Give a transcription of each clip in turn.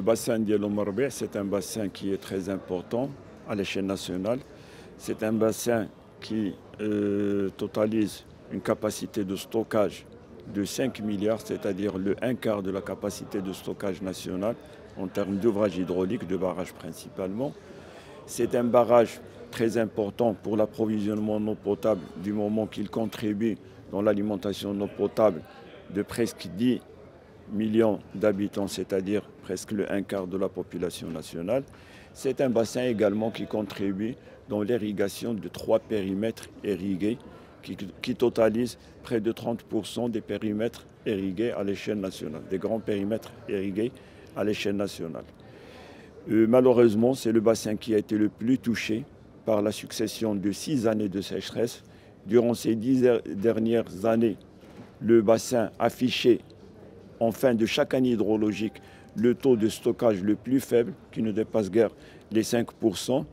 bassin d'Yellow Marbé, c'est un bassin qui est très important à l'échelle nationale. C'est un bassin qui totalise une capacité de stockage de 5 milliards, c'est-à-dire le 1/4 de la capacité de stockage nationale en termes d'ouvrages hydrauliques, de barrages principalement. C'est un barrage très important pour l'approvisionnement en eau potable du moment qu'il contribue dans l'alimentation en eau potable de presque 10 millions d'habitants, c'est-à-dire presque le 1/4 de la population nationale. C'est un bassin également qui contribue dans l'irrigation de 3 périmètres irrigués qui totalisent près de 30% des périmètres irrigués à l'échelle nationale, des grands périmètres irrigués à l'échelle nationale. Malheureusement, c'est le bassin qui a été le plus touché par la succession de 6 années de sécheresse. Durant ces 10 dernières années, le bassin affichait en fin de chaque année hydrologique le taux de stockage le plus faible, qui ne dépasse guère les 5%.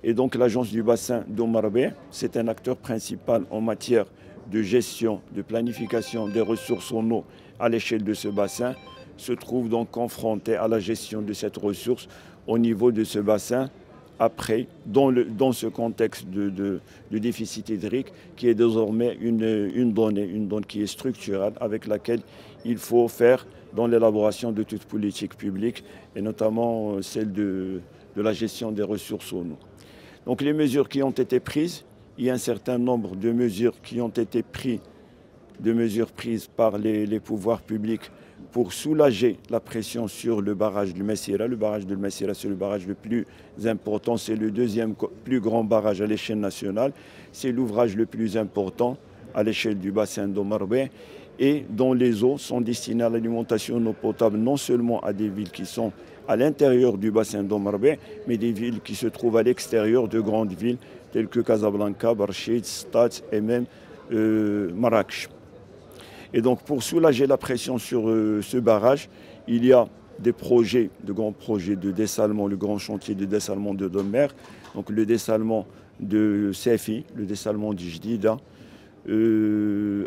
Et donc l'agence du bassin d'Eau Marbé, c'est un acteur principal en matière de gestion, de planification des ressources en eau à l'échelle de ce bassin, se trouve donc confronté à la gestion de cette ressource au niveau de ce bassin, après, dans ce contexte de déficit hydrique, qui est désormais une donnée qui est structurelle, avec laquelle il faut faire dans l'élaboration de toute politique publique, et notamment celle de la gestion des ressources en eau. Donc les mesures qui ont été prises, il y a un certain nombre de mesures qui ont été prises par les pouvoirs publics pour soulager la pression sur le barrage du Messira. Le barrage de Messira, c'est le barrage le plus important, c'est le deuxième plus grand barrage à l'échelle nationale. C'est l'ouvrage le plus important à l'échelle du bassin d'Eau Marbé, et dont les eaux sont destinées à l'alimentation en eau potable non seulement à des villes qui sont à l'intérieur du bassin d'Eau Marbé, mais des villes qui se trouvent à l'extérieur de grandes villes telles que Casablanca, Barchid, Stade et même Marrakech. Et donc pour soulager la pression sur ce barrage, il y a des projets, de grands projets de dessalement, le grand chantier de dessalement de Domer, donc le dessalement de Sefi, le dessalement du Jdida.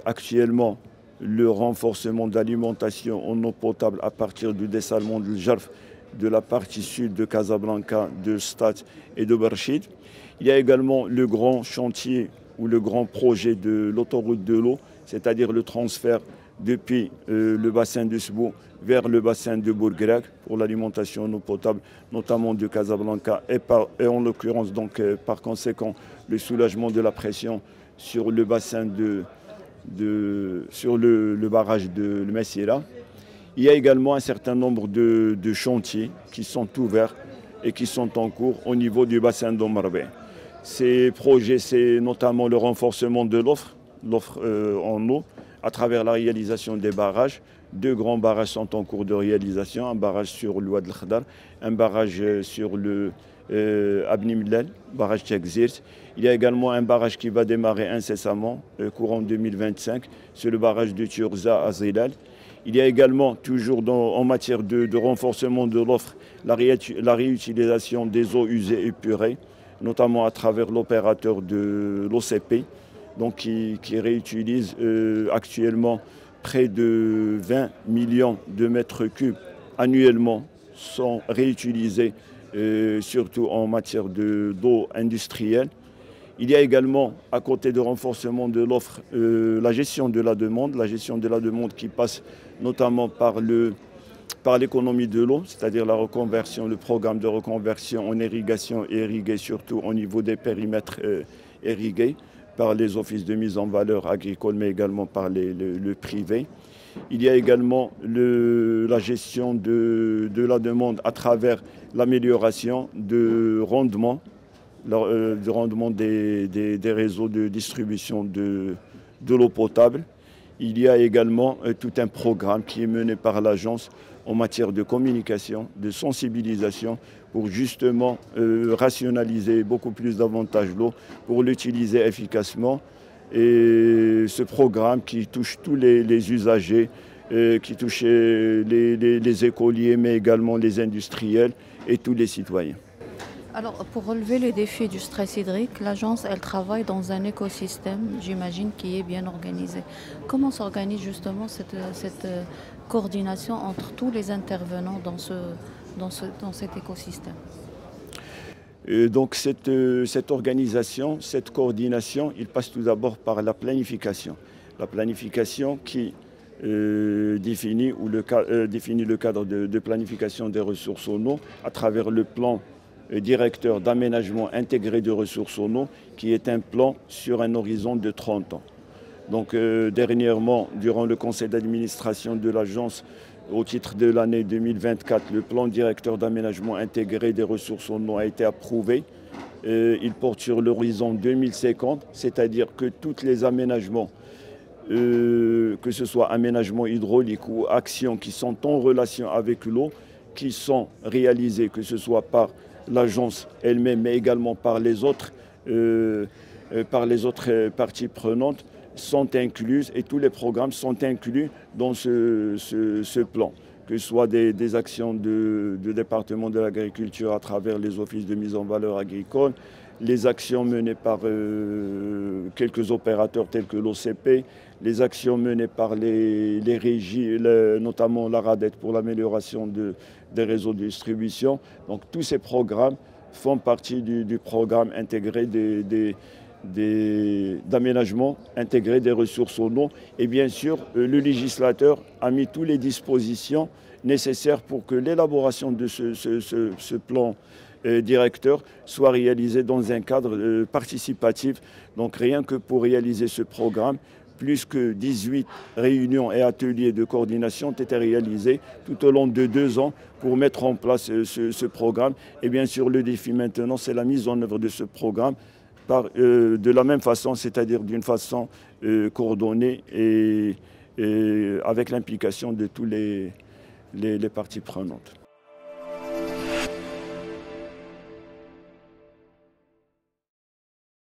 Actuellement, le renforcement de l'alimentation en eau potable à partir du dessalement du Jarf de la partie sud de Casablanca, de Stade et de Barchid. Il y a également le grand chantier ou le grand projet de l'autoroute de l'eau, c'est-à-dire le transfert depuis le bassin de Sbou vers le bassin de Bourguerak pour l'alimentation en eau potable, notamment de Casablanca, et en l'occurrence donc par conséquent le soulagement de la pression sur le bassin sur le barrage de Messira. Il y a également un certain nombre de chantiers qui sont ouverts et qui sont en cours au niveau du bassin d'Eau Marbé. Ces projets, c'est notamment le renforcement de l'offre en eau à travers la réalisation des barrages. 2 grands barrages sont en cours de réalisation, un barrage sur le Ouad el-Khdar, un barrage sur le Abni Mellal, barrage Tchekzirt. Il y a également un barrage qui va démarrer incessamment, courant 2025, c'est le barrage de Turza à Zilal. Il y a également, toujours en matière de renforcement de l'offre, la réutilisation des eaux usées et purées, notamment à travers l'opérateur de l'OCP, donc qui réutilise actuellement près de 20 millions de mètres cubes annuellement, sont réutilisés surtout en matière d'eau industrielle. Il y a également, à côté de renforcement de l'offre, la gestion de la demande qui passe notamment par l'économie de l'eau, c'est-à-dire la reconversion, le programme de reconversion en irrigation et irriguée surtout au niveau des périmètres irrigués par les offices de mise en valeur agricole, mais également par le privé. Il y a également la gestion de la demande à travers l'amélioration du rendement des réseaux de distribution de l'eau potable. Il y a également tout un programme qui est mené par l'agence en matière de communication, de sensibilisation, pour justement rationaliser beaucoup plus davantage l'eau, pour l'utiliser efficacement. Et ce programme qui touche tous les usagers, qui touche les écoliers, mais également les industriels et tous les citoyens. Alors, pour relever les défis du stress hydrique, l'agence, elle travaille dans un écosystème, j'imagine, qui est bien organisé. Comment s'organise justement cette coordination entre tous les intervenants dans cet écosystème? Et donc cette organisation, cette coordination, il passe tout d'abord par la planification. La planification qui définit le cadre de planification des ressources en eau à travers le plan directeur d'aménagement intégré de ressources en eau, qui est un plan sur un horizon de 30 ans. Donc dernièrement, durant le conseil d'administration de l'agence, au titre de l'année 2024, le plan directeur d'aménagement intégré des ressources en eau a été approuvé. Il porte sur l'horizon 2050, c'est-à-dire que tous les aménagements, que ce soit aménagement hydraulique ou actions qui sont en relation avec l'eau, qui sont réalisés, que ce soit par l'agence elle-même, mais également par les autres parties prenantes, sont incluses et tous les programmes sont inclus dans ce plan, que ce soit des actions de département de l'agriculture à travers les offices de mise en valeur agricole, les actions menées par quelques opérateurs tels que l'OCP, les actions menées par les régies, notamment la RADET pour l'amélioration des réseaux de distribution. Donc tous ces programmes font partie du programme intégré d'aménagement intégré des ressources en eau. Et bien sûr, le législateur a mis toutes les dispositions nécessaires pour que l'élaboration de ce plan directeur soit réalisée dans un cadre participatif. Donc rien que pour réaliser ce programme, plus que 18 réunions et ateliers de coordination ont été réalisés tout au long de 2 ans pour mettre en place ce programme. Et bien sûr, le défi maintenant, c'est la mise en œuvre de ce programme de la même façon, c'est-à-dire d'une façon coordonnée et avec l'implication de tous les parties prenantes.